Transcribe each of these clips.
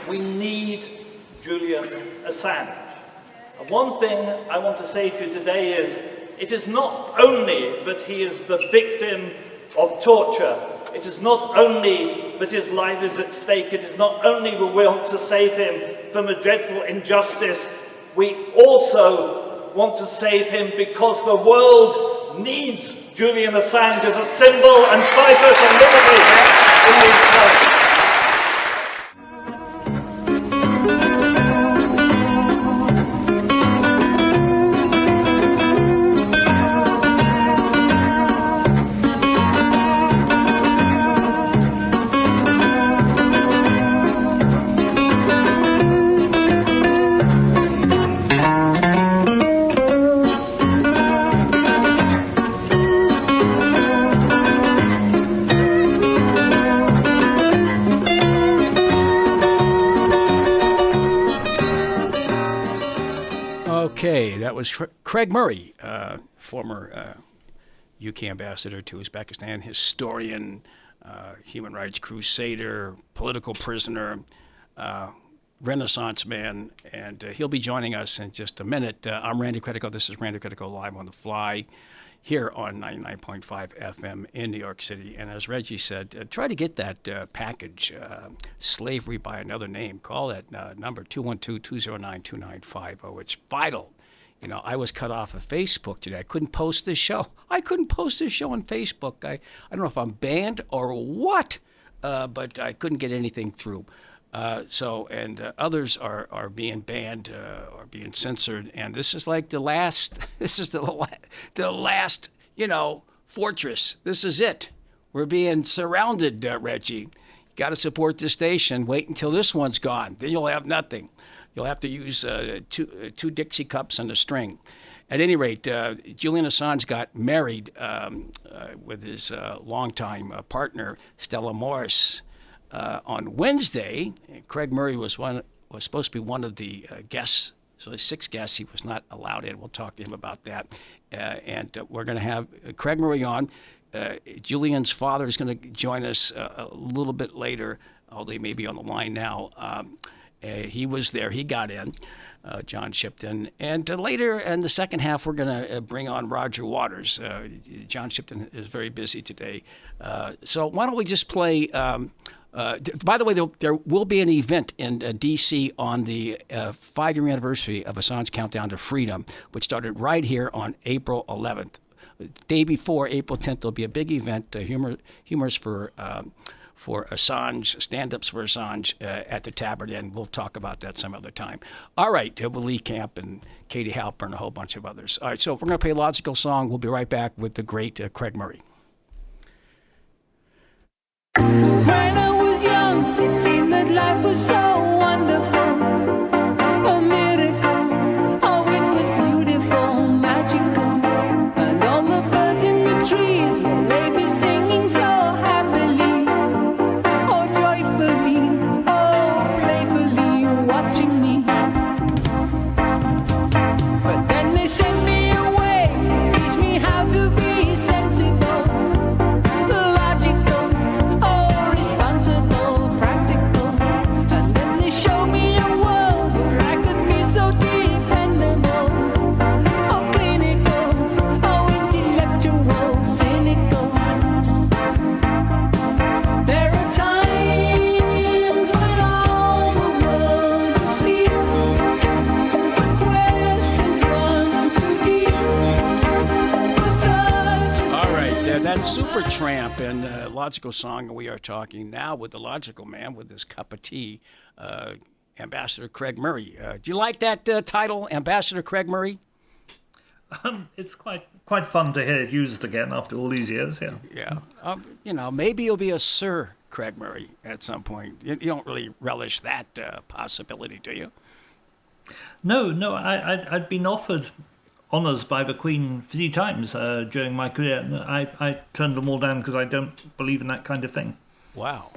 we need Julian Assange. And one thing I want to say to you today is, it is not only that he is the victim of torture, it is not only that his life is at stake, it is not only we want to save him from a dreadful injustice, we also want to save him because the world needs Julian Assange as a symbol and fighter for liberty in these times. Okay, that was Craig Murray, former UK ambassador to Uzbekistan, historian, human rights crusader, political prisoner, Renaissance man, and he'll be joining us in just a minute. I'm Randy Critico. This is Randy Critico Live on the Fly here on 99.5 FM in New York City. And as Reggie said, try to get that package, Slavery by Another Name. Call that number, 212-209-2950. It's vital. You know, I was cut off of Facebook today. I couldn't post this show. I couldn't post this show on Facebook. I don't know if I'm banned or what, but I couldn't get anything through. Others are being banned or being censored, and this is like the last. This is the last, fortress. This is it. We're being surrounded, Reggie. Got to support this station. Wait until this one's gone. Then you'll have nothing. You'll have to use two Dixie cups and a string. At any rate, Julian Assange got married with his longtime partner, Stella Morris. On Wednesday, Craig Murray was supposed to be one of the guests. So there's 6 guests. He was not allowed in. We'll talk to him about that. We're going to have Craig Murray on. Julian's father is going to join us a little bit later, although he may be on the line now. He was there. He got in, John Shipton. And later in the second half, we're going to bring on Roger Waters. John Shipton is very busy today. So why don't we just play... by the way, there will be an event in D.C. on the 5-year anniversary of Assange Countdown to Freedom, which started right here on April 11th. The day before, April 10th, there'll be a big event, humors for Assange, stand-ups for Assange at the Tabard, and we'll talk about that some other time. All right, with Lee Camp and Katie Halper and a whole bunch of others. All right, so we're going to play a logical song. We'll be right back with the great Craig Murray. When I was young, it seemed that life was so wonderful, a miracle. Oh, it was beautiful, magical, and all the birds in the trees they be singing so happily, oh joyfully, oh playfully, watching me. But then they sent me away to teach me how to be sensible, logical, oh responsible, practical. And then they showed me a world where I could be so dependable, oh clinical, oh intellectual, cynical. There are times when all the world's asleep, but questions run too deep for such a All right, that's Supertramp and Logical Song, and we are talking now with the Logical Man with his cup of tea, Ambassador Craig Murray. Do you like that title, Ambassador Craig Murray? It's quite fun to hear it used again after all these years, yeah. Yeah. Maybe you'll be a Sir Craig Murray at some point. You don't really relish that possibility, do you? No, I'd been offered honours by the Queen 3 times during my career, and I turned them all down because I don't believe in that kind of thing. Wow.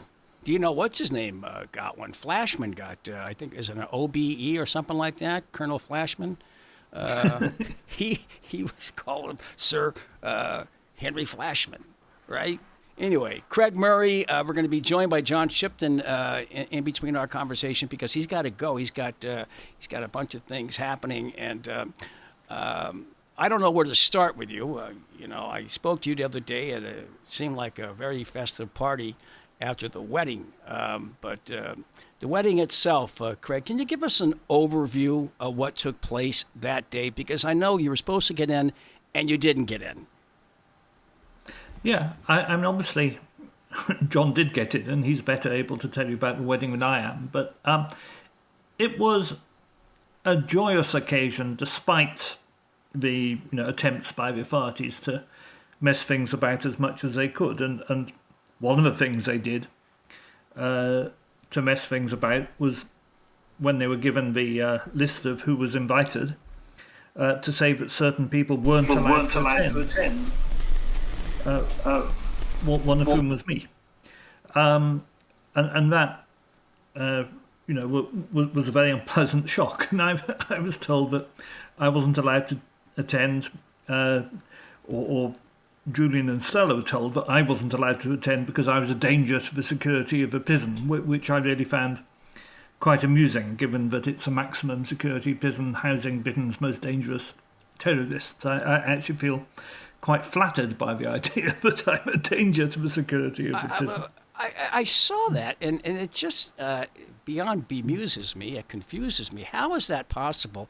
Do you know what's his name got one? Flashman got, I think, is it an OBE or something like that? Colonel Flashman? He was called Sir Henry Flashman, right? Anyway, Craig Murray, we're going to be joined by John Shipton in between our conversation because he's got to go. He's got a bunch of things happening, and I don't know where to start with you. I spoke to you the other day at seemed like a very festive party after the wedding. But the wedding itself, Craig, can you give us an overview of what took place that day? Because I know you were supposed to get in and you didn't get in. Yeah, I mean, obviously, John did get it, and he's better able to tell you about the wedding than I am. But it was a joyous occasion, despite the attempts by the authorities to mess things about as much as they could. And one of the things they did to mess things about was when they were given the list of who was invited, to say that certain people weren't allowed to attend. One of whom was me, and that was a very unpleasant shock. And I was told that I wasn't allowed to attend, or Julian and Stella were told that I wasn't allowed to attend because I was a danger to the security of the prison, which I really found quite amusing, given that it's a maximum security prison housing Britain's most dangerous terrorists. I actually feel quite flattered by the idea that I'm a danger to the security of the prison. I saw that, and it just beyond bemuses me, it confuses me. How is that possible?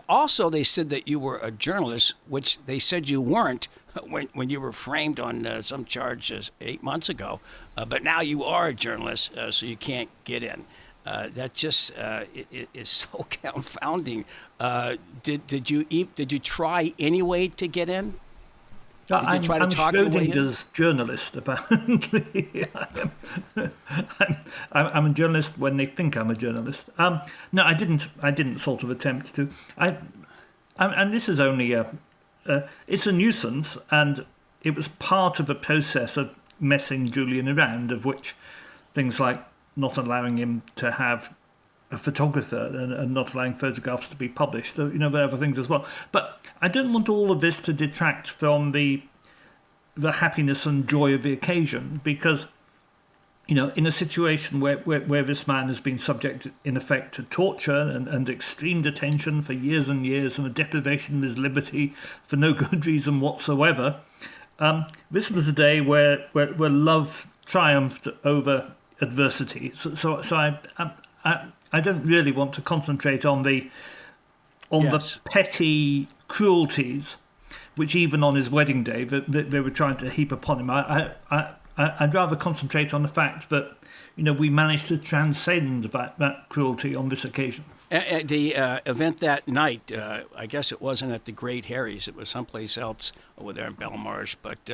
Also, they said that you were a journalist, which they said you weren't when you were framed on some charges 8 months ago. But now you are a journalist, so you can't get in. That just it is so confounding. Did you try anyway to get in? I'm Schrodinger's journalist, apparently. I'm a journalist when they think I'm a journalist. No, I didn't sort of attempt to. And this is only it's a nuisance, and it was part of a process of messing Julian around, of which things like not allowing him to have a photographer and not allowing photographs to be published. So, there are other things as well. But I don't want all of this to detract from the happiness and joy of the occasion, because, in a situation where this man has been subject, in effect, to torture and extreme detention for years and years and a deprivation of his liberty for no good reason whatsoever, this was a day where love triumphed over adversity. So I don't really want to concentrate on the petty cruelties, which even on his wedding day they were trying to heap upon him. I'd rather concentrate on the fact that we managed to transcend that cruelty on this occasion. The event that night, I guess it wasn't at the Great Harry's; it was someplace else over there in Belmarsh. But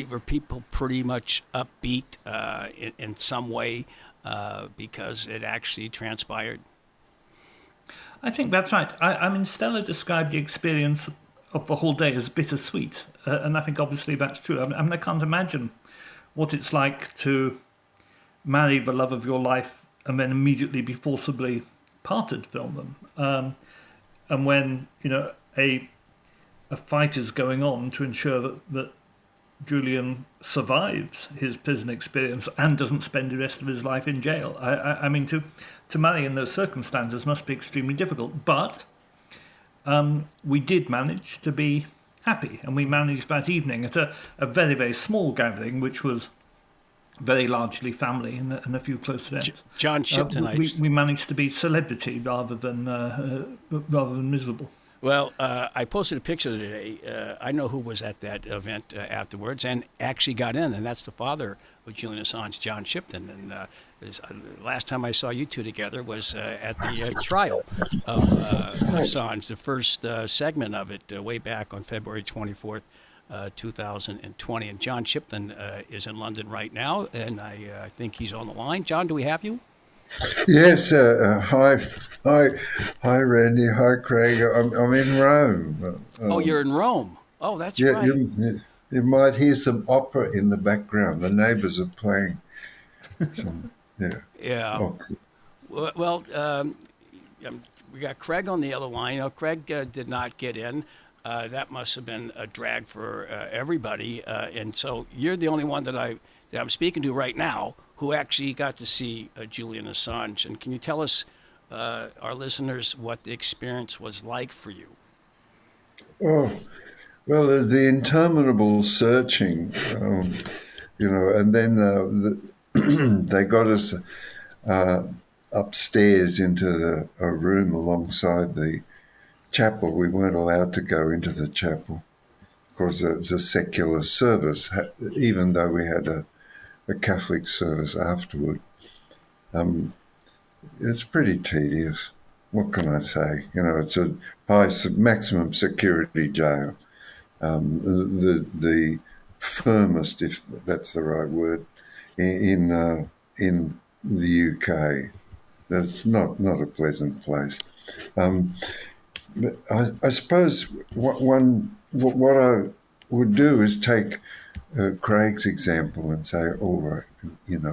were people pretty much upbeat in some way? Because it actually transpired. I think that's right. I mean, Stella described the experience of the whole day as bittersweet, and I think obviously that's true. I mean, I can't imagine what it's like to marry the love of your life and then immediately be forcibly parted from them. And when a fight is going on to ensure that Julian survives his prison experience and doesn't spend the rest of his life in jail. I mean, to marry in those circumstances must be extremely difficult. But we did manage to be happy, and we managed that evening at a very, very small gathering, which was very largely family and a few close friends. John Shipton, we managed to be celebrity rather than miserable. Well, I posted a picture today. I know who was at that event afterwards and actually got in, and that's the father of Julian Assange, John Shipton. And last time I saw you two together was at the trial of Assange, the first segment of it way back on February 24th, 2020. And John Shipton is in London right now, and I think he's on the line. John, do we have you? Yes, hi, Randy, hi, Craig. I'm in Rome. Oh, you're in Rome. Oh, that's yeah, right. You might hear some opera in the background. The neighbours are playing. Yeah. Oh. Well, we got Craig on the other line. Craig did not get in. That must have been a drag for everybody. And so you're the only one that I'm speaking to right now who actually got to see Julian Assange. And can you tell us, our listeners, what the experience was like for you? Oh, well, the interminable searching, and then they got us upstairs into a room alongside the chapel. We weren't allowed to go into the chapel because it's a secular service, even though we had a Catholic service afterward. It's pretty tedious. What can I say? It's a maximum security jail. The firmest, if that's the right word, in the UK. That's not a pleasant place. But I suppose what I would do is take Craig's example and say, all right,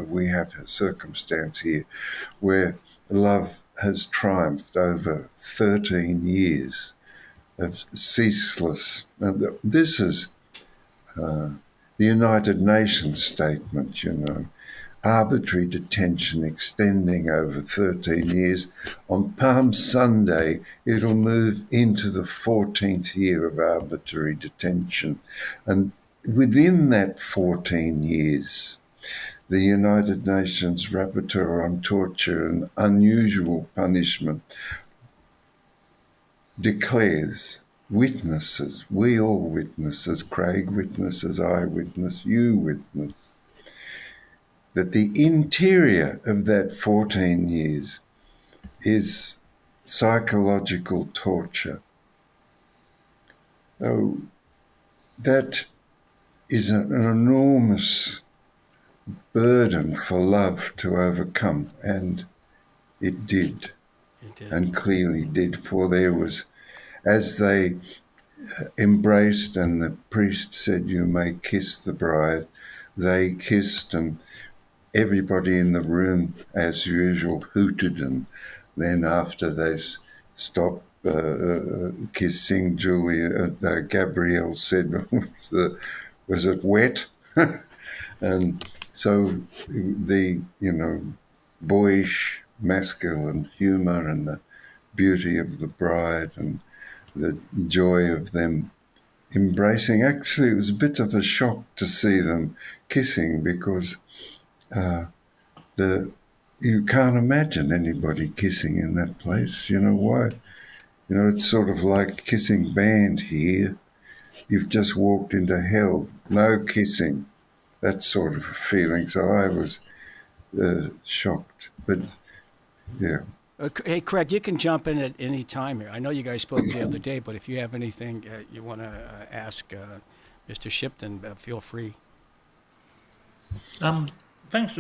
we have a circumstance here where love has triumphed over 13 years of ceaseless. And this is the United Nations statement, arbitrary detention extending over 13 years. On Palm Sunday, it'll move into the 14th year of arbitrary detention. And within that 14 years, the United Nations Rapporteur on Torture and Unusual Punishment declares witnesses, we all witnesses, Craig witnesses, I witness, you witness, that the interior of that 14 years is psychological torture. Oh, that is an enormous burden for love to overcome, and it did. And clearly did, for there was, as they embraced and the priest said, you may kiss the bride, they kissed, and everybody in the room, as usual, hooted. And then after they stopped kissing, Gabrielle said, was it wet? And so the, boyish masculine humour and the beauty of the bride and the joy of them embracing. Actually, it was a bit of a shock to see them kissing because you can't imagine anybody kissing in that place. You know why? It's sort of like kissing band here. You've just walked into hell. No kissing. That sort of feeling. So I was shocked. But, yeah. Hey, Craig, you can jump in at any time here. I know you guys spoke the other day, but if you have anything you want to ask Mr. Shipton, feel free. Thanks.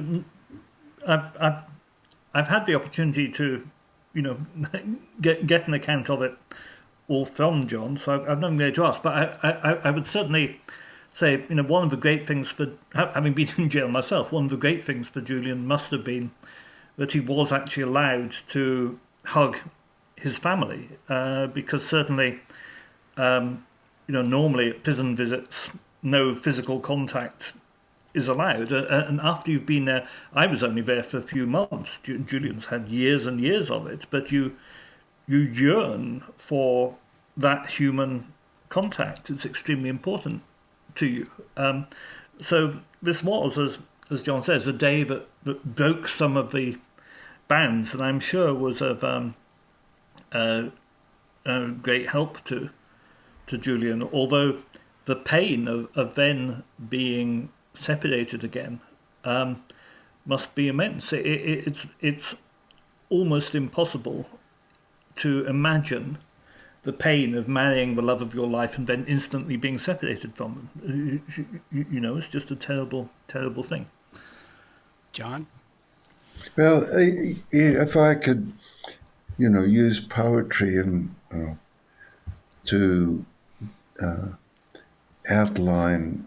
I've had the opportunity to, get an account of it all from John, so I've nothing there to ask. But I would certainly say, one of the great things for having been in jail myself, one of the great things for Julian must have been that he was actually allowed to hug his family, because certainly, normally at prison visits, no physical contact is allowed. And after you've been there, I was only there for a few months. Julian's had years and years of it, but you yearn for that human contact. It's extremely important to you. So this was, as John says, a day that broke some of the bounds, and I'm sure was of great help to Julian, although the pain of then being separated again must be immense. It's almost impossible to imagine the pain of marrying the love of your life and then instantly being separated from them. It's just a terrible, terrible thing. John? Well, if I could, use poetry and to outline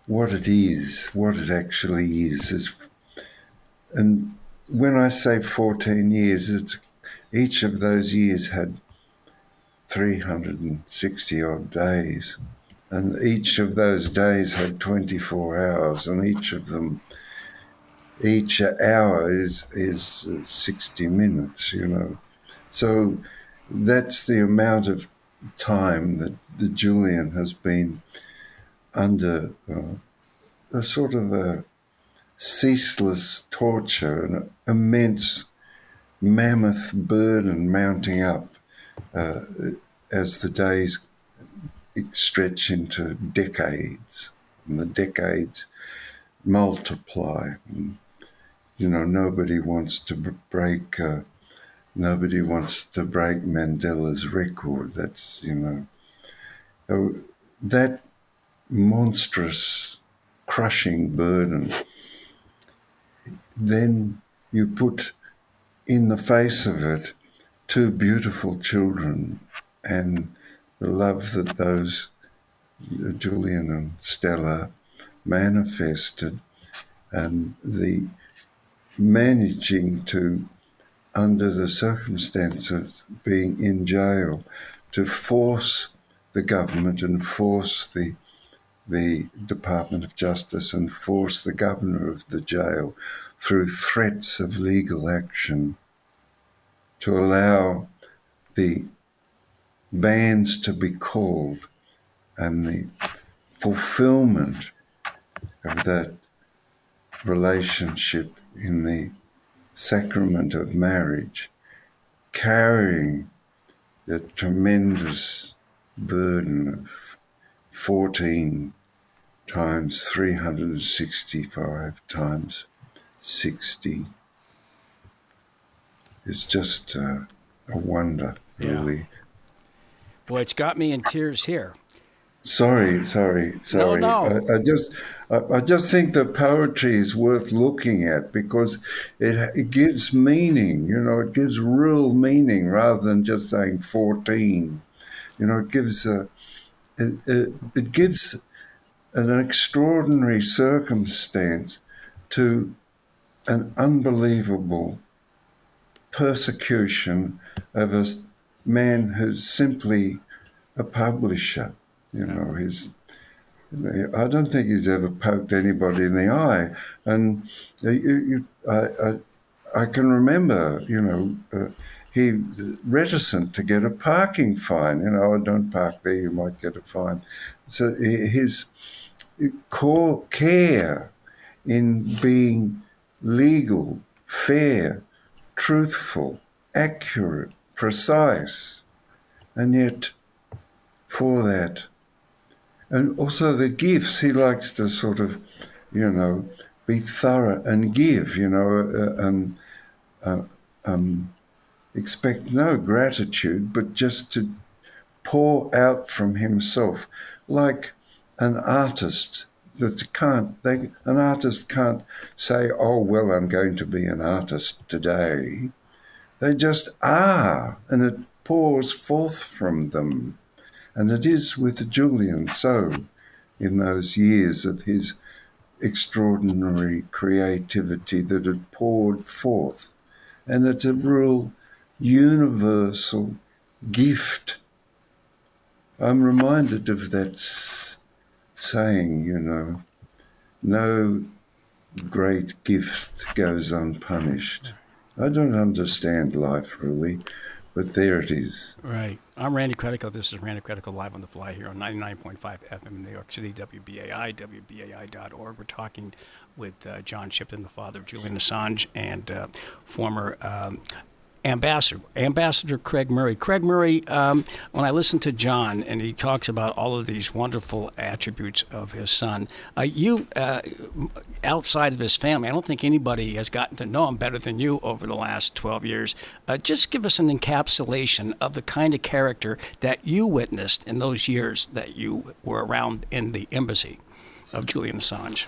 what it is, what it actually is. And when I say 14 years, it's each of those years had 360 odd days. And each of those days had 24 hours, and each hour is 60 minutes, So that's the amount of time that the Julian has been under a sort of a ceaseless torture, an immense mammoth burden mounting up as the days stretch into decades, and the decades multiply. And, nobody wants to break Mandela's record. That's that monstrous, crushing burden. Then you put in the face of it 2 beautiful children and the love that those Julian and Stella manifested, and the managing to, under the circumstances being in jail, to force the government and force the Department of Justice and force the governor of the jail through threats of legal action to allow the bands to be called, and the fulfillment of that relationship in the sacrament of marriage, carrying the tremendous burden of 14 times 365 times 60. It's just a wonder, really. Yeah. Boy, it's got me in tears here. Sorry. No. I just think that poetry is worth looking at because it gives meaning. It gives real meaning rather than just saying 14. It gives it gives an extraordinary circumstance to an unbelievable persecution of a man who's simply a publisher. I don't think he's ever poked anybody in the eye. And I can remember, he was reticent to get a parking fine. I don't park there, you might get a fine. So his core care in being legal, fair, truthful, accurate, precise, and yet for that. And also the gifts, he likes to sort of, be thorough and give, expect no gratitude, but just to pour out from himself, like an artist an artist can't say, oh, well, I'm going to be an artist today. They just are, and it pours forth from them. And it is with Julian so in those years of his extraordinary creativity that it poured forth. And it's a real universal gift. I'm reminded of that saying, no great gift goes unpunished. I don't understand life really, but there it is. Right. I'm Randy Credico. This is Randy Credico live on the fly here on 99.5 FM in New York City, WBAI, WBAI.org. We're talking with John Shipton, the father of Julian Assange, and former Ambassador Craig Murray. Craig Murray, when I listen to John and he talks about all of these wonderful attributes of his son, you, outside of his family, I don't think anybody has gotten to know him better than you over the last 12 years. Just give us an encapsulation of the kind of character that you witnessed in those years that you were around in the embassy of Julian Assange.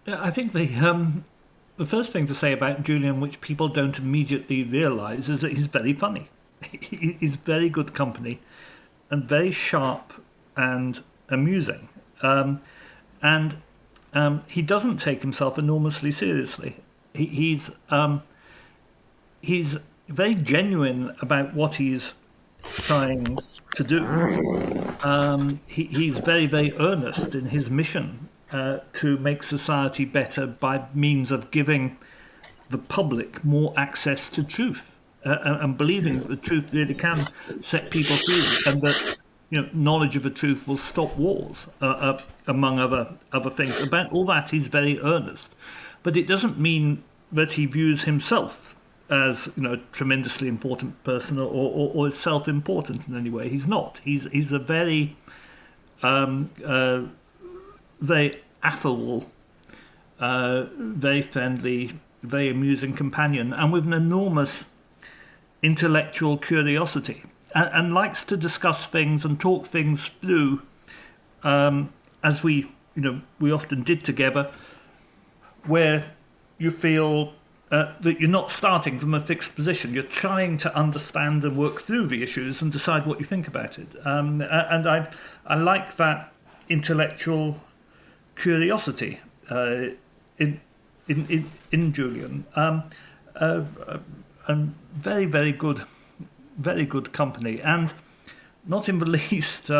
I think the first thing to say about Julian, which people don't immediately realise, is that he's very funny. He's very good company and very sharp and amusing. And he doesn't take himself enormously seriously. He's very genuine about what he's trying to do. He's very, very earnest in his mission to make society better by means of giving the public more access to truth and believing that the truth really can set people free, and that knowledge of the truth will stop wars, among other things. About all that, he's very earnest, but it doesn't mean that he views himself as a tremendously important person or is self-important in any way. He's not. He's a very very affable, very friendly, very amusing companion, and with an enormous intellectual curiosity, and likes to discuss things and talk things through, as we often did together, where you feel that you're not starting from a fixed position. You're trying to understand and work through the issues and decide what you think about it. And I like that intellectual curiosity in Julian. And very, very good company, and not in the least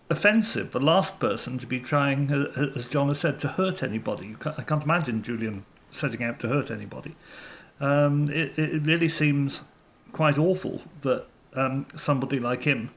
offensive. The last person to be trying, as John has said, to hurt anybody. I can't imagine Julian setting out to hurt anybody. It really seems quite awful that somebody like him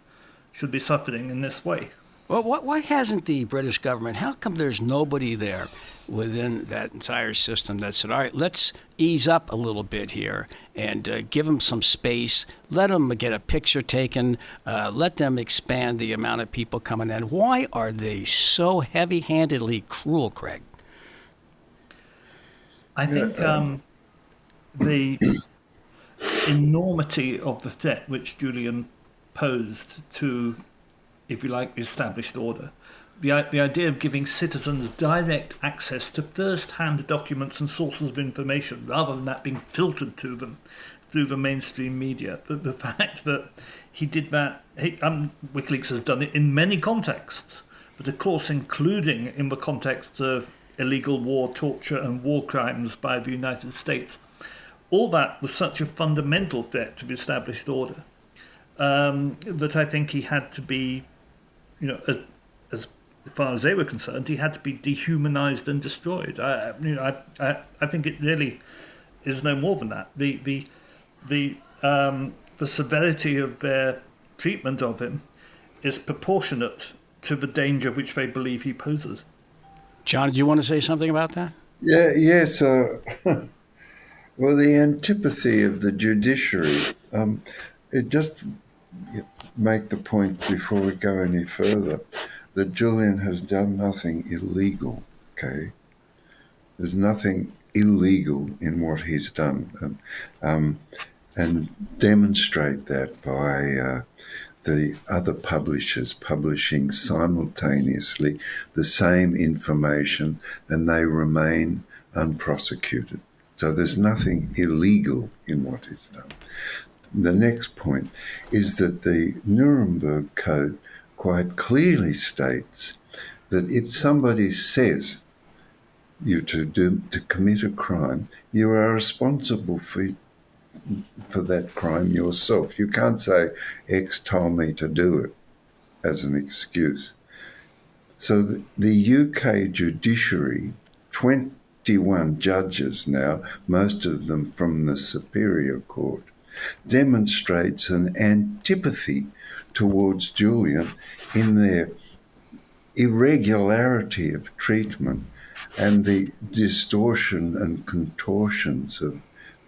should be suffering in this way. Well, why hasn't the British government, how come there's nobody there within that entire system that said, all right, let's ease up a little bit here and give them some space, let them get a picture taken, let them expand the amount of people coming in? Why are they so heavy-handedly cruel, Craig? I think the enormity of the threat which Julian posed to, if you like, the established order, the idea of giving citizens direct access to first-hand documents and sources of information, rather than that being filtered to them through the mainstream media, the fact that he did that, WikiLeaks has done it in many contexts, but of course including in the context of illegal war, torture and war crimes by the United States. All that was such a fundamental threat to the established order that I think he had to be, as far as they were concerned, he had to be dehumanized and destroyed. I think it really is no more than that. The severity of their treatment of him is proportionate to the danger which they believe he poses. John, do you want to say something about that? Yes. Well, the antipathy of the judiciary, it just make the point before we go any further that Julian has done nothing illegal, okay? There's nothing illegal in what he's done. And demonstrate that by the other publishers publishing simultaneously the same information, and they remain unprosecuted. So there's nothing illegal in what he's done. The next point is that the Nuremberg Code quite clearly states that if somebody says you to commit a crime, you are responsible for that crime yourself. You can't say X told me to do it as an excuse. So the UK judiciary, 21 judges now, most of them from the Superior Court, demonstrates an antipathy towards Julian in their irregularity of treatment and the distortion and contortions of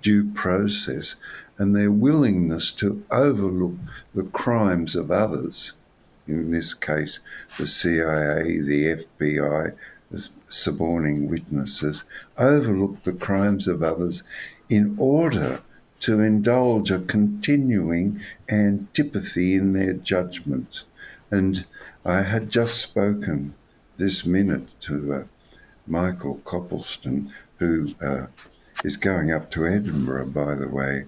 due process, and their willingness to overlook the crimes of others, in this case the CIA, the FBI, the suborning witnesses, overlook the crimes of others in order to indulge a continuing antipathy in their judgments. And I had just spoken this minute to Michael Copleston, who is going up to Edinburgh, by the way,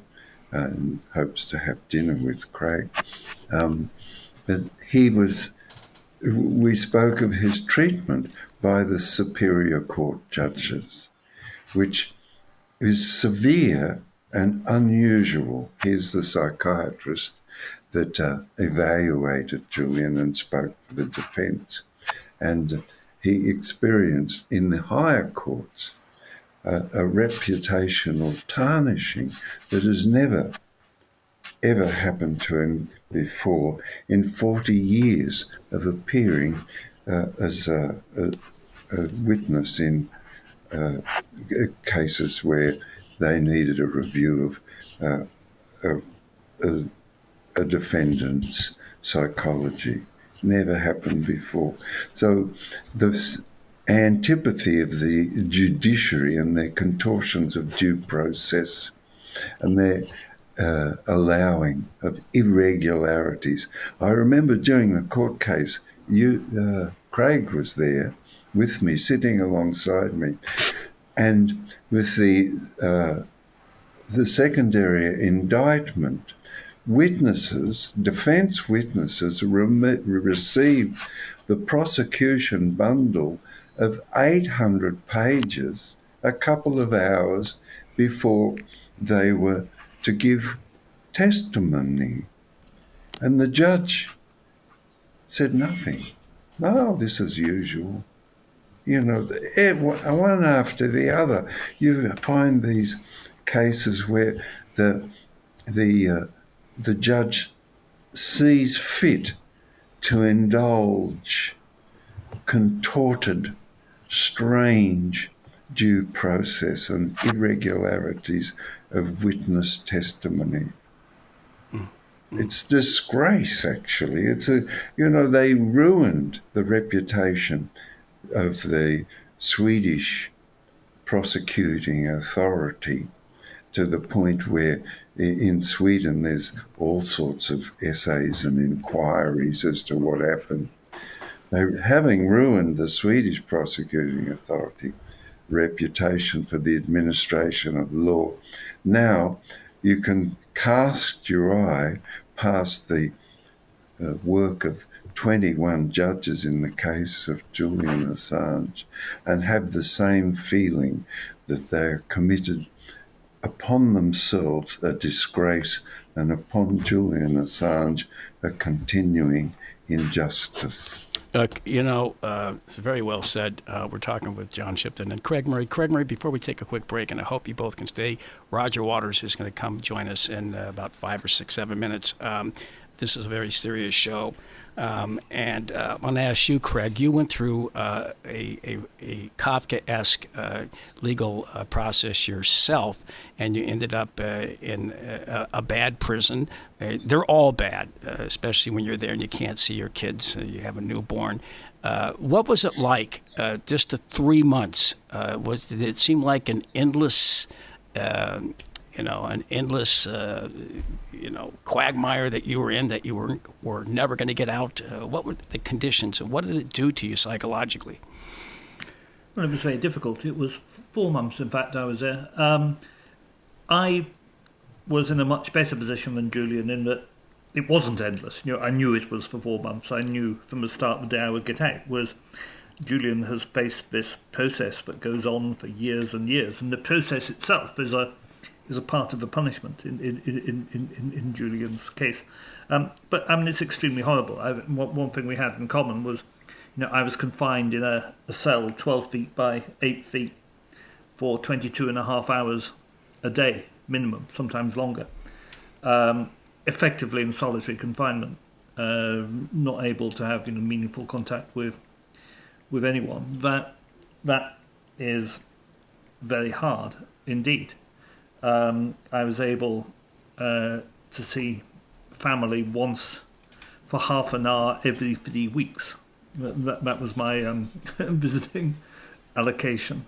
and hopes to have dinner with Craig. But we spoke of his treatment by the Superior Court judges, which is severe and unusual. He's the psychiatrist. that evaluated Julian and spoke for the defence. And he experienced in the higher courts a reputational tarnishing that has never, ever happened to him before in 40 years of appearing as a witness in cases where they needed a review of a defendant's psychology. Never happened before. So the antipathy of the judiciary and their contortions of due process and their allowing of irregularities. I remember during the court case, Craig was there with me, sitting alongside me, and with the secondary indictment, defence witnesses received the prosecution bundle of 800 pages a couple of hours before they were to give testimony. And the judge said nothing. No, this is usual. One after the other. You find these cases where the judge sees fit to indulge contorted, strange due process and irregularities of witness testimony. It's disgrace, actually. They ruined the reputation of the Swedish prosecuting authority to the point where in Sweden there's all sorts of essays and inquiries as to what happened. Having ruined the Swedish prosecuting authority reputation for the administration of law, now you can cast your eye past the work of 21 judges in the case of Julian Assange and have the same feeling that they're committed upon themselves a disgrace and upon Julian Assange a continuing injustice. It's very well said. We're talking with John Shipton and Craig Murray. Craig Murray, before we take a quick break, and I hope you both can stay, Roger Waters is going to come join us in about 5 or 6, 7 minutes. This is a very serious show. And I want to ask you, Craig, you went through a Kafkaesque legal process yourself, and you ended up in a bad prison. They're all bad, especially when you're there and you can't see your kids, you have a newborn. What was it like, just the 3 months? Did it seem like an endless quagmire that you were in, that you were never going to get out? What were the conditions, and what did it do to you psychologically? Well, it was very difficult. It was 4 months, in fact, I was there. I was in a much better position than Julian in that it wasn't endless. I knew it was for 4 months. I knew from the start the day I would get out was Julian has faced this process that goes on for years and years, and the process itself is a part of the punishment in Julian's case. But it's extremely horrible. One thing we had in common was, I was confined in a cell 12 feet by 8 feet for 22 and a half hours a day, minimum, sometimes longer. Effectively in solitary confinement, not able to have meaningful contact with anyone. That is very hard indeed. I was able to see family once for half an hour every 3 weeks. That was my visiting allocation.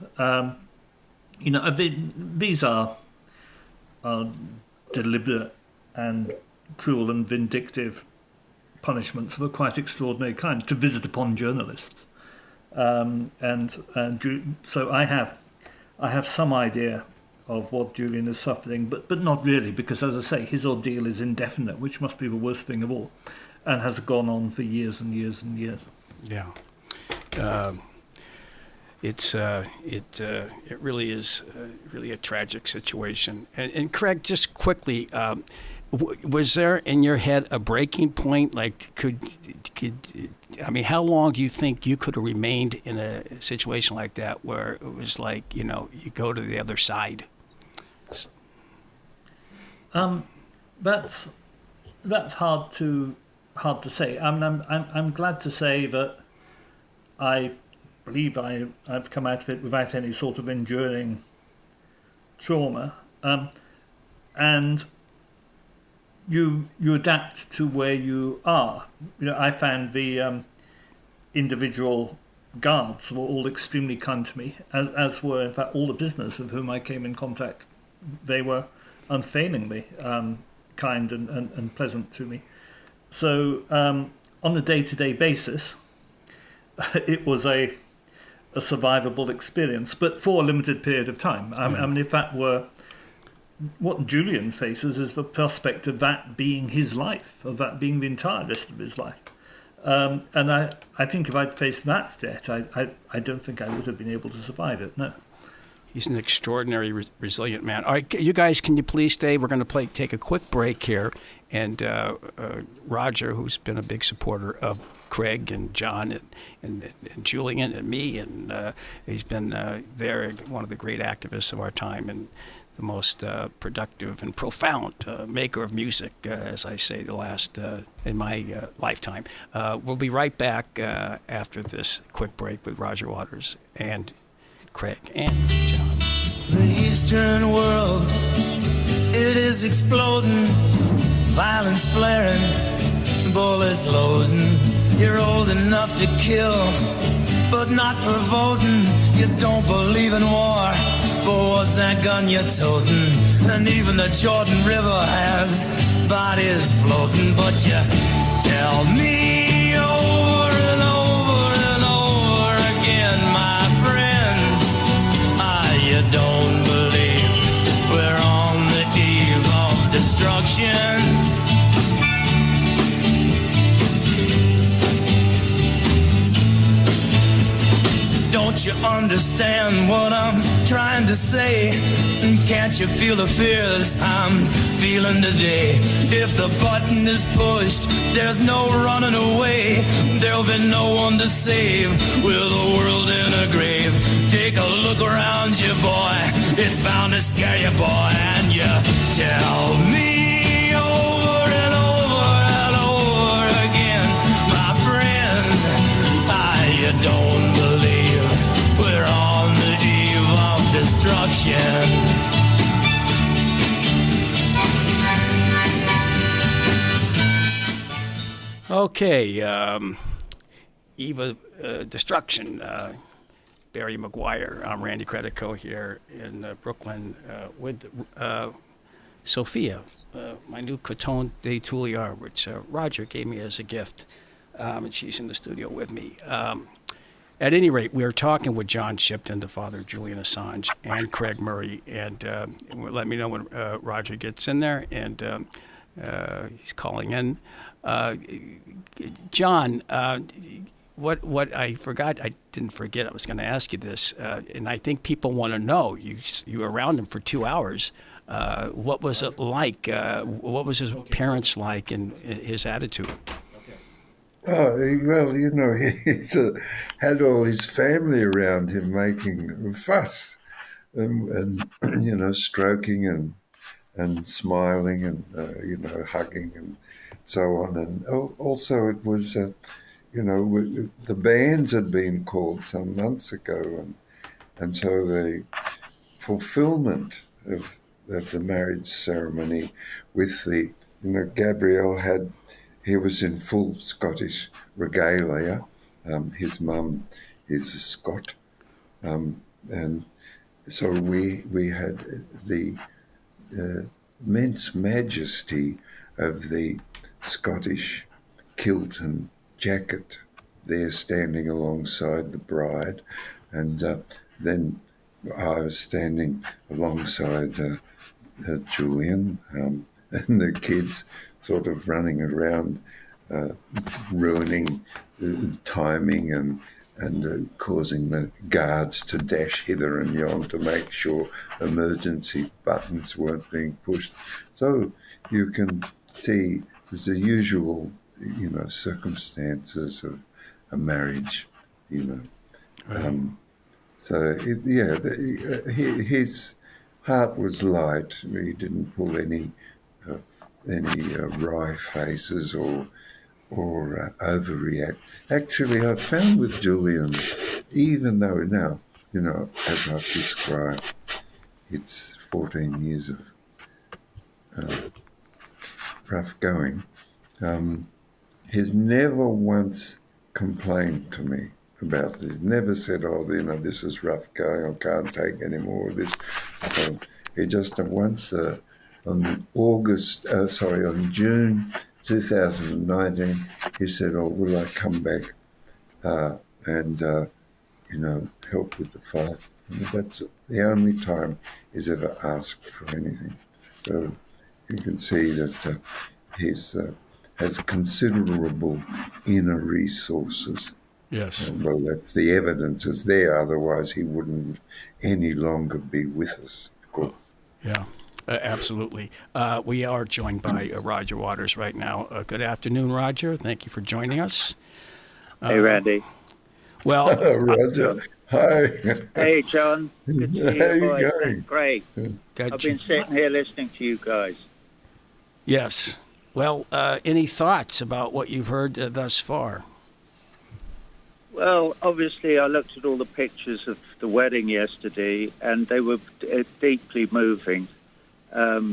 These are deliberate and cruel and vindictive punishments of a quite extraordinary kind to visit upon journalists. So I have some idea of what Julian is suffering, but not really, because, as I say, his ordeal is indefinite, which must be the worst thing of all, and has gone on for years and years and years. Yeah, it really is really a tragic situation. And Craig, just quickly, was there in your head a breaking point? Like, I mean, how long do you think you could have remained in a situation like that where it was like, you go to the other side? That's hard to say. I'm glad to say that I believe I've come out of it without any sort of enduring trauma, and you adapt to where you are. I found the individual guards were all extremely kind to me, as were in fact all the prisoners with whom I came in contact. They were unfailingly kind and pleasant to me. So on a day-to-day basis, it was a survivable experience, but for a limited period of time. I mean, if that were what Julian faces, is the prospect of that being his life, of that being the entire rest of his life. And I think if I'd faced that threat, I don't think I would have been able to survive it. No. He's an extraordinary, resilient man. All right, you guys, can you please stay? We're going to take a quick break here. And Roger, who's been a big supporter of Craig and John and Julian and me, and he's been one of the great activists of our time and the most productive and profound maker of music, as I say, the last in my lifetime. We'll be right back after this quick break with Roger Waters and Craig and John. The Eastern world, it is exploding, violence flaring, bullets loading. You're old enough to kill, but not for voting. You don't believe in war, but what's that gun you're toting? And even the Jordan River has bodies floating. But you tell me over and over and over again, my friend, you don't believe we're on the eve of destruction. Don't you understand what I'm trying to say? Can't you feel the fears I'm feeling today? If the button is pushed, there's no running away. There'll be no one to save with the world in a grave. Take a look around you, boy. It's bound to scare you, boy. And you tell me over and over and over again, my friend, you don't believe we're on the eve of destruction. Okay, eve of destruction. Barry McGuire. I'm Randy Credico here in Brooklyn with Sophia, my new Coton de Tuileries, which Roger gave me as a gift, and she's in the studio with me. At any rate, we are talking with John Shipton, the father of Julian Assange, and Craig Murray, and let me know when Roger gets in there, and he's calling in. John, what I forgot, I didn't forget, I was going to ask you this, and I think people want to know, you were around him for 2 hours. What was it like? What was his parents like and his attitude? Oh, well, he had all his family around him making fuss and stroking and smiling and, hugging and so on. And also it was, the bands had been called some months ago, and so the fulfillment of the marriage ceremony with the, Gabrielle he was in full Scottish regalia. His mum is a Scot. And so we had the immense majesty of the Scottish kilt and jacket there standing alongside the bride. And then I was standing alongside Julian and the kids sort of running around, ruining the timing and causing the guards to dash hither and yon to make sure emergency buttons weren't being pushed. So you can see there's the usual, circumstances of a marriage, his heart was light. He didn't pull any wry faces or overreact. Actually, I found with Julian, even though now, as I've described, it's 14 years of rough going, he's never once complained to me about this. Never said, this is rough going, I can't take any more of this. He just once, on June 2019, he said, will I come back and help with the fight? And that's the only time he's ever asked for anything. So you can see that he has considerable inner resources. Yes. Well, that's the evidence is there. Otherwise, he wouldn't any longer be with us, of course. Yeah, absolutely. We are joined by Roger Waters right now. Good afternoon, Roger. Thank you for joining us. Hey, Randy. Well, Roger. Hi. Hey, John. Good to see How you you boys. going? Great. I've been sitting here listening to you guys. Yes. Well, any thoughts about what you've heard thus far? Well, obviously, I looked at all the pictures of the wedding yesterday, and they were deeply moving. I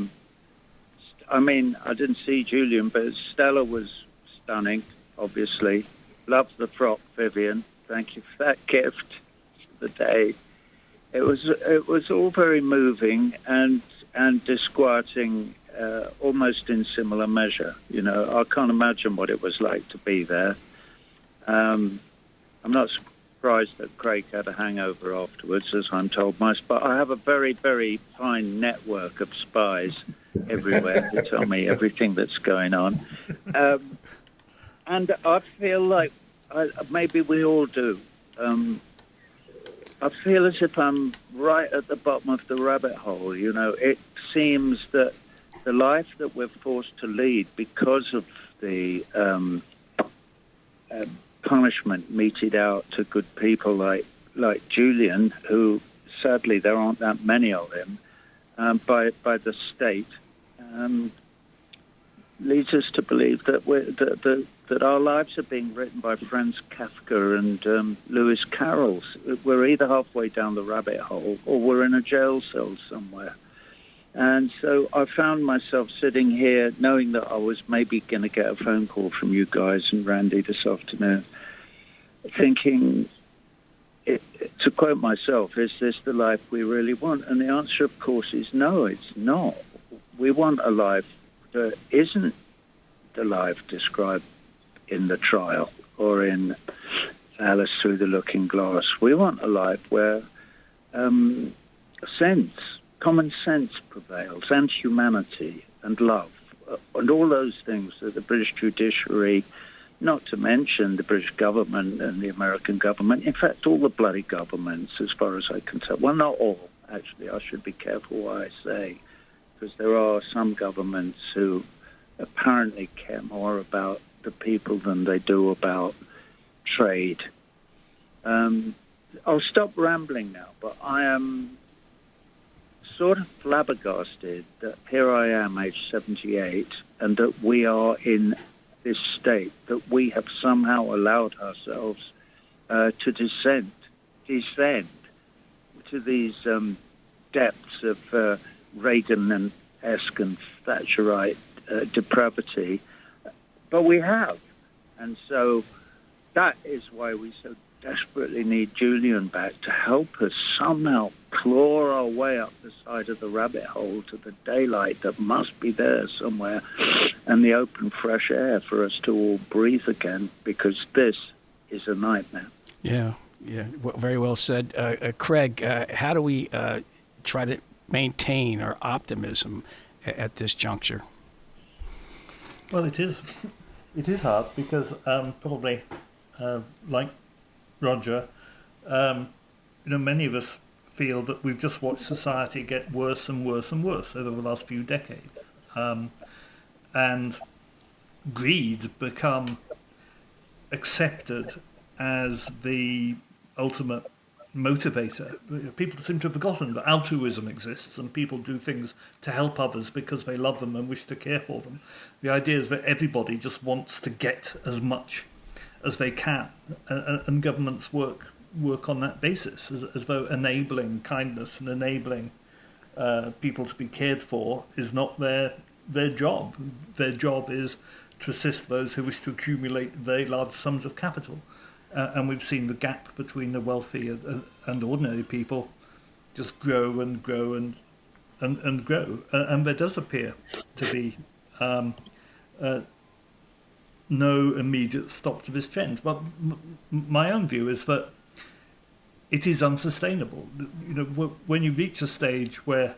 didn't see Julian, but Stella was stunning, obviously. Loved the frock, Vivian. Thank you for that gift for the day. It was all very moving and disquieting, almost in similar measure. I can't imagine what it was like to be there. I'm not surprised that Craig had a hangover afterwards, as I'm told. But I have a very, very fine network of spies everywhere who tell me everything that's going on. And I feel like maybe we all do. I feel as if I'm right at the bottom of the rabbit hole. It seems that the life that we're forced to lead because of the punishment meted out to good people like Julian, who sadly there aren't that many of him, by the state, leads us to believe that that our lives are being written by Franz Kafka and Lewis Carroll. We're either halfway down the rabbit hole or we're in a jail cell somewhere. And so I found myself sitting here knowing that I was maybe going to get a phone call from you guys and Randy this afternoon, thinking, to quote myself, is this the life we really want? And the answer, of course, is no, it's not. We want a life that isn't the life described in the trial or in Alice Through the Looking Glass. We want a life where common sense prevails, and humanity and love, and all those things that the British judiciary, not to mention the British government and the American government, in fact, all the bloody governments, as far as I can tell. Well, not all, actually. I should be careful what I say, because there are some governments who apparently care more about the people than they do about trade. I'll stop rambling now, but I am sort of flabbergasted that here I am, age 78, and that we are in this state, that we have somehow allowed ourselves to descend to these depths of Reagan-esque and Thatcherite depravity. But we have. And so that is why we so desperately need Julian back to help us somehow claw our way up the side of the rabbit hole to the daylight that must be there somewhere and the open fresh air for us to all breathe again, because this is a nightmare. Yeah, very well said. Craig, how do we try to maintain our optimism at this juncture? Well, it is hard because probably like Roger, many of us feel that we've just watched society get worse and worse and worse over the last few decades. and greed become accepted as the ultimate motivator. People seem to have forgotten that altruism exists and people do things to help others because they love them and wish to care for them. The idea is that everybody just wants to get as much as they can, and governments work on that basis, as though enabling kindness and enabling people to be cared for is not their job. Their job is to assist those who wish to accumulate very large sums of capital. And we've seen the gap between the wealthy and ordinary people just grow and grow and grow. And there does appear to be no immediate stop to this trend. But my own view is that it is unsustainable. You know, when you reach a stage where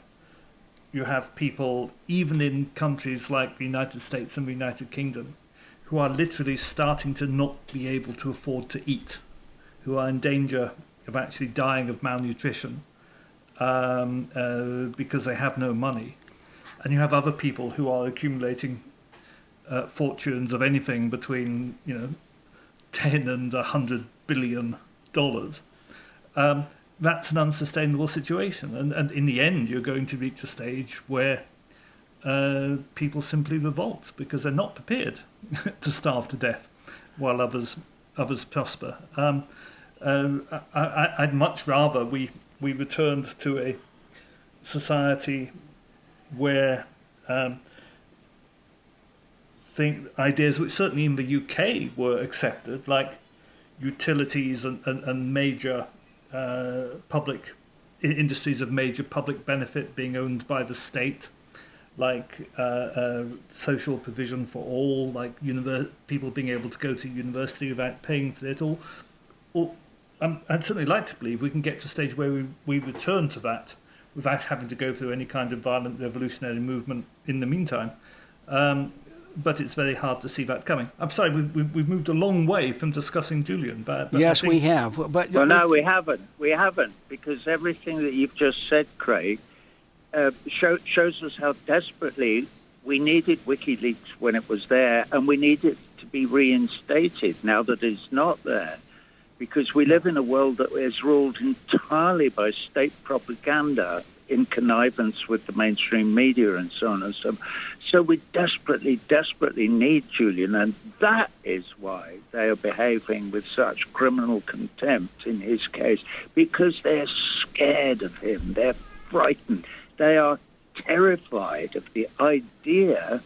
you have people, even in countries like the United States and the United Kingdom, who are literally starting to not be able to afford to eat, who are in danger of actually dying of malnutrition because they have no money. And you have other people who are accumulating fortunes of anything between, you know, 10 and $100 billion. That's an unsustainable situation. And in the end, you're going to reach a stage where people simply revolt because they're not prepared to starve to death while others prosper. I'd much rather we returned to a society where ideas which certainly in the UK were accepted, like utilities and major public industries of major public benefit being owned by the state, like social provision for all, like people being able to go to university without paying for it. I'd certainly like to believe we can get to a stage where we return to that without having to go through any kind of violent revolutionary movement in the meantime. But it's very hard to see that coming. I'm sorry, we've moved a long way from discussing Julian. But yes, we have. But well, no, we haven't. We haven't, because everything that you've just said, Craig, shows us how desperately we needed WikiLeaks when it was there, and we need it to be reinstated now that it's not there, because we live in a world that is ruled entirely by state propaganda in connivance with the mainstream media and so on and so on. So we desperately, desperately need Julian, and that is why they are behaving with such criminal contempt in his case, because they're scared of him, they're frightened, they are terrified of the idea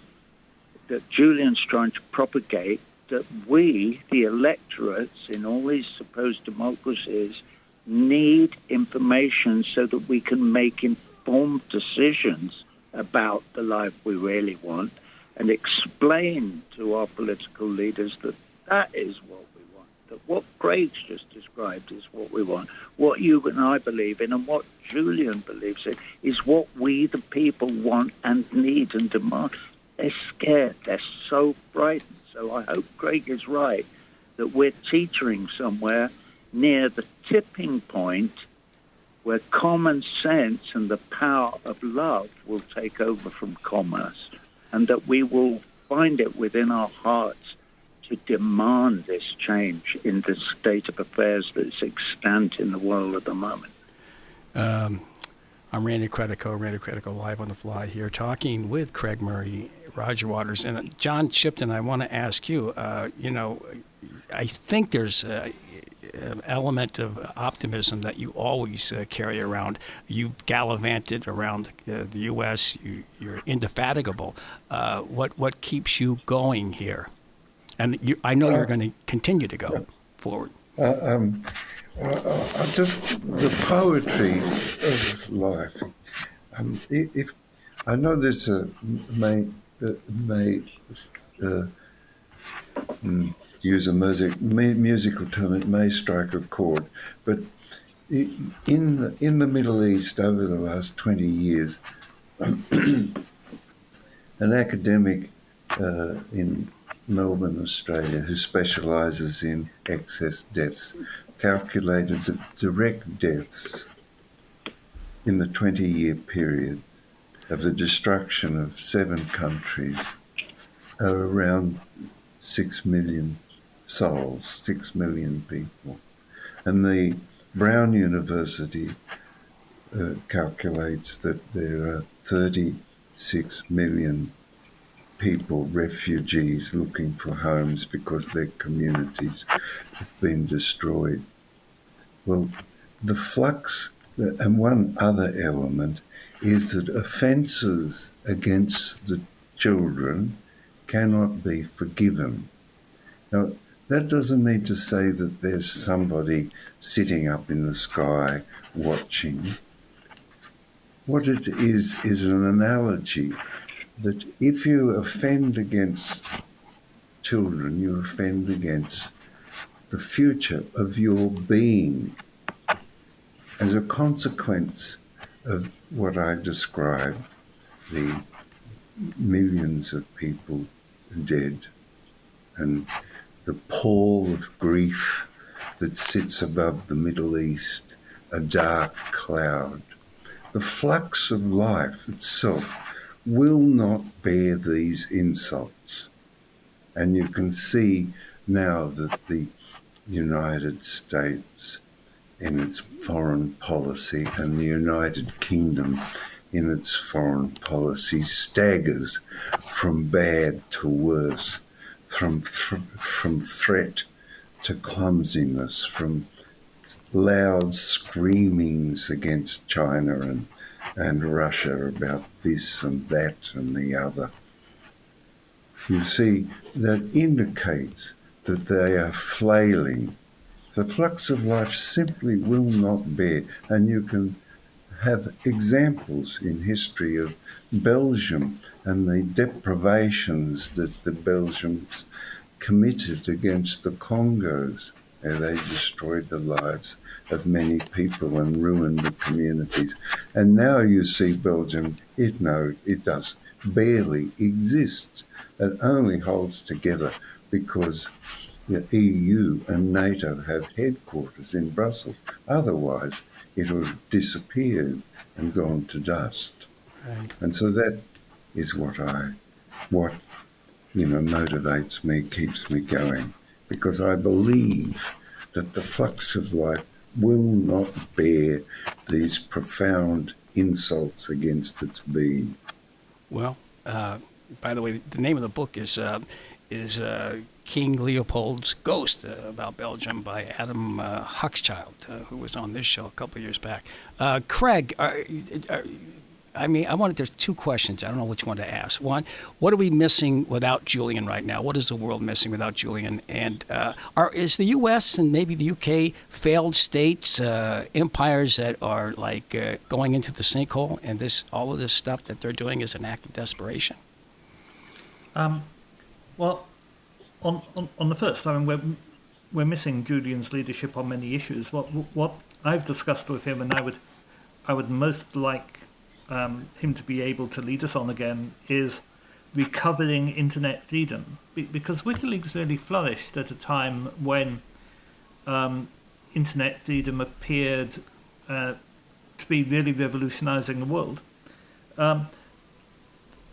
that Julian's trying to propagate, that we, the electorates in all these supposed democracies, need information so that we can make informed decisions about the life we really want, and explain to our political leaders that that is what we want, that what Craig's just described is what we want, what you and I believe in and what Julian believes in is what we, the people, want and need and demand. They're scared. They're so frightened. So I hope Craig is right that we're teetering somewhere near the tipping point where common sense and the power of love will take over from commerce, and that we will find it within our hearts to demand this change in the state of affairs that's extant in the world at the moment. I'm Randy Credico Live on the Fly here, talking with Craig Murray, Roger Waters, and John Shipton. I want to ask you, I think there's an element of optimism that you always carry around. You've gallivanted around the U.S. You're indefatigable. What keeps you going here? And I know you're going to continue to go forward. Just the poetry of life. If I know this may use a musical term, it may strike a chord, but in the Middle East over the last 20 years, an academic in Melbourne, Australia, who specialises in excess deaths, calculated the direct deaths in the 20-year period of the destruction of 7 countries are around 6 million souls, 6 million people. And the Brown University calculates that there are 36 million people, refugees, looking for homes because their communities have been destroyed. Well, the flux, and one other element, is that offences against the children cannot be forgiven. Now, that doesn't mean to say that there's somebody sitting up in the sky watching. What it is an analogy that if you offend against children, you offend against the future of your being. As a consequence of what I described, the millions of people dead and the pall of grief that sits above the Middle East, a dark cloud. The flux of life itself will not bear these insults. And you can see now that the United States in its foreign policy and the United Kingdom in its foreign policy staggers from bad to worse, from threat to clumsiness, from loud screamings against China and Russia about this and that and the other. You see, that indicates that they are flailing. The flux of life simply will not bear, and you can have examples in history of Belgium and the deprivations that the Belgians committed against the Congos. They destroyed the lives of many people and ruined the communities. And now you see Belgium, it does barely exists. It only holds together because the EU and NATO have headquarters in Brussels. Otherwise, it would have disappeared and gone to dust. Right. And so that is what motivates me, keeps me going, because I believe that the flux of life will not bear these profound insults against its being. Well, by the way, the name of the book is King Leopold's Ghost, about Belgium, by Adam Hochschild, who was on this show a couple of years back. Craig, there's two questions. I don't know which one to ask. One, what are we missing without Julian right now? What is the world missing without Julian? And is the U.S. and maybe the UK failed states, empires that are like going into the sinkhole, and all of this stuff that they're doing is an act of desperation? Well, on the first, we're missing Julian's leadership on many issues. What I've discussed with him, and I would most like him to be able to lead us on again, is recovering internet freedom, because WikiLeaks really flourished at a time when internet freedom appeared to be really revolutionizing the world.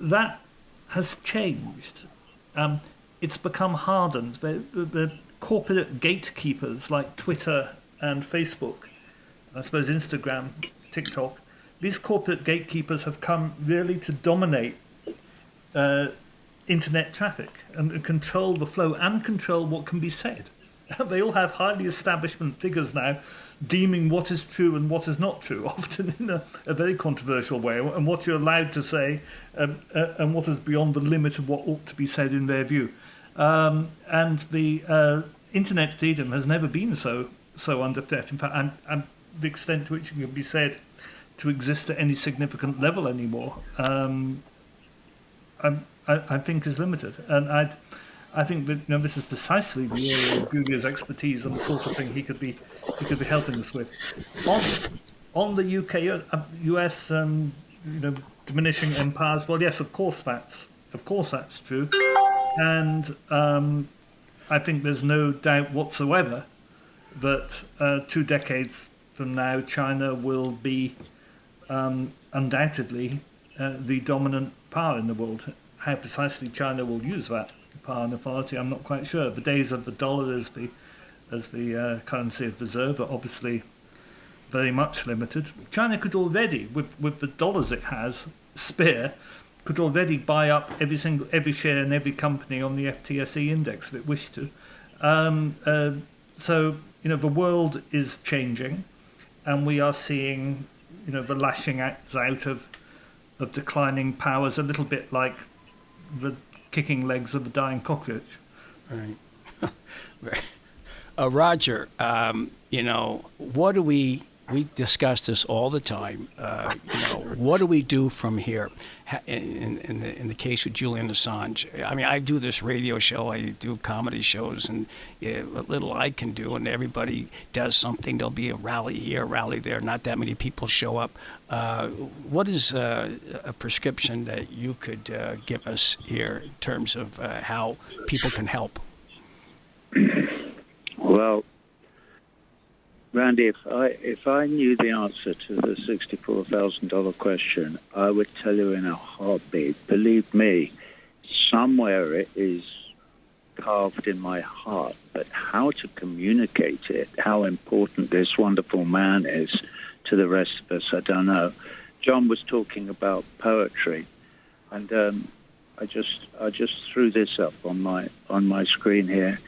That has changed. It's become hardened. The corporate gatekeepers like Twitter and Facebook, I suppose Instagram, TikTok, these corporate gatekeepers have come really to dominate internet traffic and control the flow and control what can be said. They all have highly establishment figures now deeming what is true and what is not true, often in a very controversial way, and what you're allowed to say and what is beyond the limit of what ought to be said in their view. And the internet freedom has never been so under threat. In fact, and the extent to which it can be said to exist at any significant level anymore, I think is limited. And I think that this is precisely the area of Julia's expertise and the sort of thing he could be helping us with. On the UK, US, diminishing empires. Well, yes, of course that's true, and I think there's no doubt whatsoever that 2 decades from now, China will be undoubtedly the dominant power in the world. how precisely China will use that power and authority, I'm not quite sure. The days of the dollar as the currency of reserve are obviously very much limited. China could already, with the dollars it has spare, could already buy up every share in every company on the FTSE index if it wished to. So the world is changing, and we are seeing the lashing out of declining powers, a little bit like the kicking legs of the dying cockroach. Right. Roger, what do we discuss this all the time. What do we do from here in the case with Julian Assange? I mean, I do this radio show, I do comedy shows, and what little I can do, and everybody does something. There'll be a rally here, a rally there. Not that many people show up. What is a prescription that you could give us here in terms of how people can help? Well, Randy, if I knew the answer to the $64,000 question, I would tell you in a heartbeat. Believe me, somewhere it is carved in my heart. But how to communicate it, how important this wonderful man is to the rest of us, I don't know. John was talking about poetry, and I just threw this up on my screen here.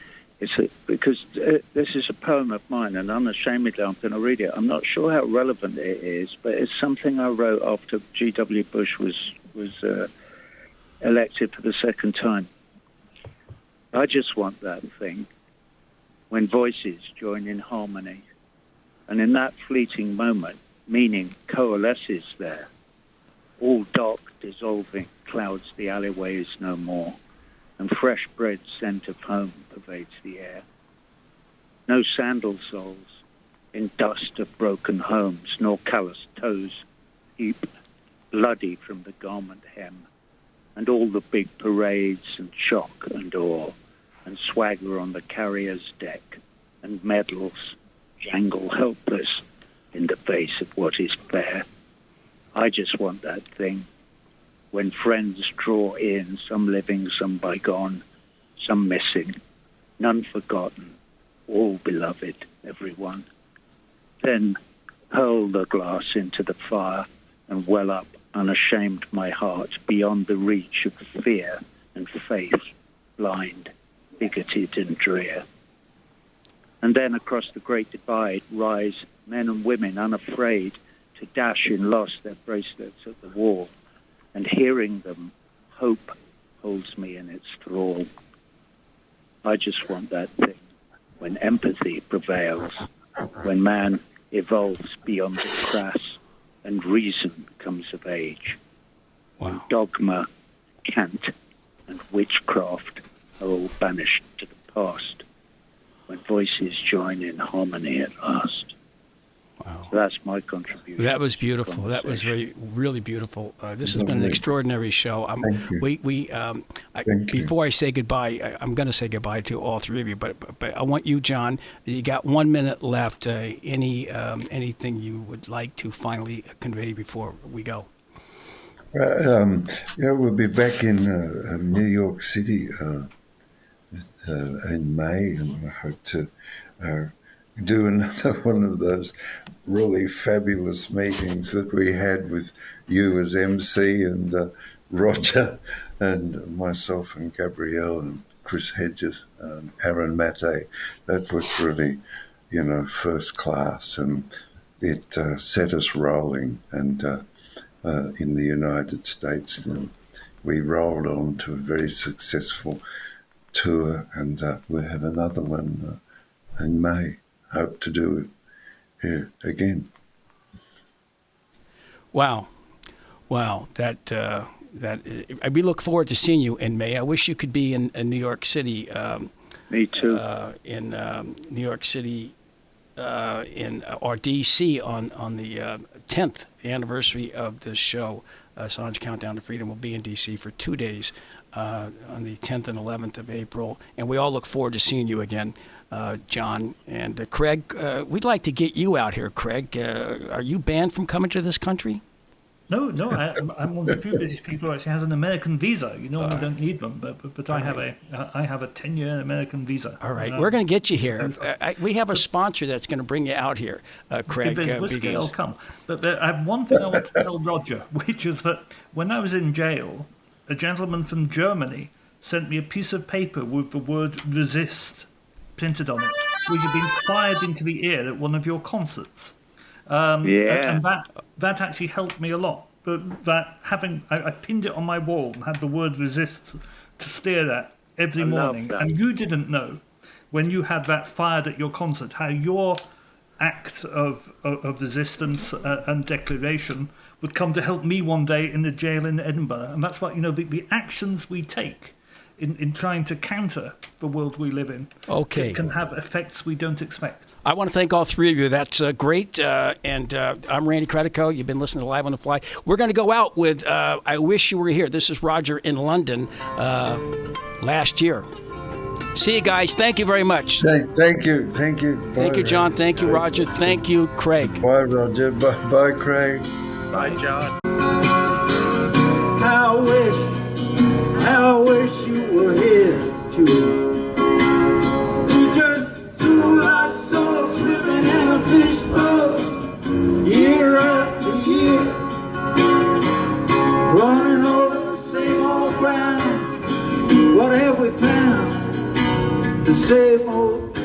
Because this is a poem of mine, and unashamedly I'm going to read it. I'm not sure how relevant it is, but it's something I wrote after G.W. Bush was elected for the second time. I just want that thing when voices join in harmony, and in that fleeting moment, meaning coalesces there. All dark dissolving clouds the alleyways no more, and fresh bread scent of home pervades the air. No sandal soles in dust of broken homes, nor calloused toes heap bloody from the garment hem, and all the big parades and shock and awe, and swagger on the carrier's deck, and medals jangle helpless in the face of what is fair. I just want that thing. When friends draw in, some living, some bygone, some missing, none forgotten, all beloved, everyone. Then hurl the glass into the fire and well up, unashamed, my heart, beyond the reach of fear and faith, blind, bigoted and drear. And then across the great divide rise men and women unafraid to dash in loss their bracelets at the wall. And hearing them, hope holds me in its thrall. I just want that thing when empathy prevails, when man evolves beyond the crass and reason comes of age. Wow. When dogma, cant, and witchcraft are all banished to the past. When voices join in harmony at last. Wow. So that's my contribution. That was beautiful. That was really beautiful. This has been an extraordinary show. Thank you. Before I say goodbye, I'm going to say goodbye to all three of you, but I want you, John. You got 1 minute left. Anything you would like to finally convey before we go? We'll be back in New York City in May, and I hope to do another one of those really fabulous meetings that we had with you as MC and Roger and myself and Gabrielle and Chris Hedges and Aaron Maté. That was really, first class, and it set us rolling. And in the United States, we rolled on to a very successful tour, and we'll have another one in May. Hope to do it here again. Wow. That we look forward to seeing you in May. I wish you could be in New York City. Me too. In New York City, or D.C. on the 10th anniversary of this show. Assange Countdown to Freedom will be in D.C. for 2 days on the 10th and 11th of April, and we all look forward to seeing you again. John and Craig, we'd like to get you out here, Craig. Are you banned from coming to this country? No, I'm one of the few British people who actually has an American visa. You normally don't need them, but I have a 10-year American visa. All right, we're going to get you here. We have a sponsor that's going to bring you out here, Craig. If there's whiskey, I'll come. But I have one thing I want to tell Roger, which is that when I was in jail, a gentleman from Germany sent me a piece of paper with the word "resist" printed on it, which had been fired into the ear at one of your concerts. And that actually helped me a lot. But I pinned it on my wall and had the word "resist" to stare at every morning. And you didn't know when you had that fired at your concert how your act of resistance and declaration would come to help me one day in the jail in Edinburgh. And that's what the actions we take in trying to counter the world we live in can have effects we don't expect. I want to thank all three of you. That's great. And I'm Randy Credico. You've been listening to Live on the Fly. We're going to go out with I Wish You Were Here. This is Roger in London last year. See you guys. Thank you very much. Thank you. Thank you, John. Thank you, Roger. Thank you, Craig. Bye, Roger. Bye, Craig. Bye, John. I wish you were here too. We just two lost souls swimming in a fishbowl, year after year, running over the same old ground. What have we found? The same old